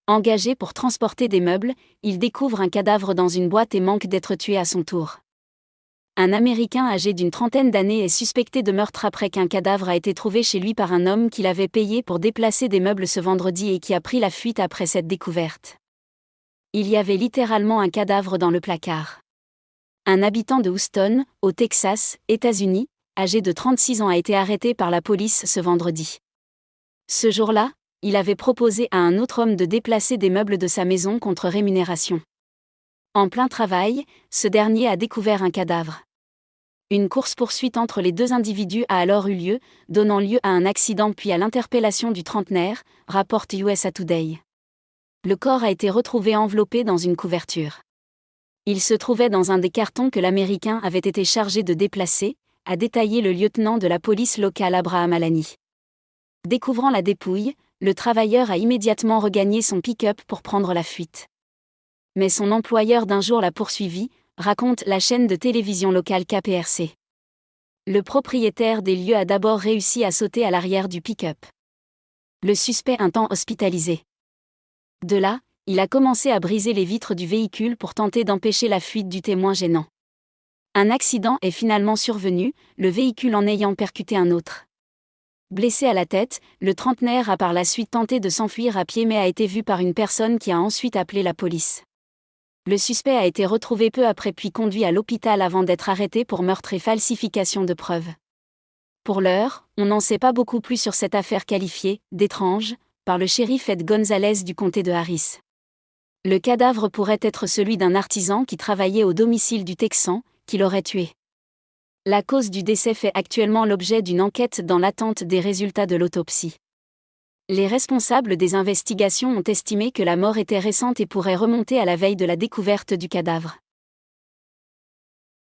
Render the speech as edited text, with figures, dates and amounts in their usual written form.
Engagé pour transporter des meubles, il découvre un cadavre dans une boîte et manque d'être tué à son tour. Un Américain âgé d'une trentaine d'années est suspecté de meurtre après qu'un cadavre a été trouvé chez lui par un homme qu'il avait payé pour déplacer des meubles ce vendredi et qui a pris la fuite après cette découverte. Il y avait littéralement un cadavre dans le placard. Un habitant de Houston, au Texas, États-Unis, âgé de 36 ans a été arrêté par la police ce vendredi. Ce jour-là, il avait proposé à un autre homme de déplacer des meubles de sa maison contre rémunération. En plein travail, ce dernier a découvert un cadavre. Une course-poursuite entre les deux individus a alors eu lieu, donnant lieu à un accident puis à l'interpellation du trentenaire, rapporte USA Today. Le corps a été retrouvé enveloppé dans une couverture. Il se trouvait dans un des cartons que l'Américain avait été chargé de déplacer, a détaillé le lieutenant de la police locale Abraham Alani. Découvrant la dépouille, le travailleur a immédiatement regagné son pick-up pour prendre la fuite. Mais son employeur d'un jour l'a poursuivi, raconte la chaîne de télévision locale KPRC. Le propriétaire des lieux a d'abord réussi à sauter à l'arrière du pick-up. Le suspect un temps hospitalisé. De là, il a commencé à briser les vitres du véhicule pour tenter d'empêcher la fuite du témoin gênant. Un accident est finalement survenu, le véhicule en ayant percuté un autre. Blessé à la tête, le trentenaire a par la suite tenté de s'enfuir à pied mais a été vu par une personne qui a ensuite appelé la police. Le suspect a été retrouvé peu après puis conduit à l'hôpital avant d'être arrêté pour meurtre et falsification de preuves. Pour l'heure, on n'en sait pas beaucoup plus sur cette affaire qualifiée d'étrange par le shérif Ed Gonzalez du comté de Harris. Le cadavre pourrait être celui d'un artisan qui travaillait au domicile du Texan, qui l'aurait tué. La cause du décès fait actuellement l'objet d'une enquête dans l'attente des résultats de l'autopsie. Les responsables des investigations ont estimé que la mort était récente et pourrait remonter à la veille de la découverte du cadavre.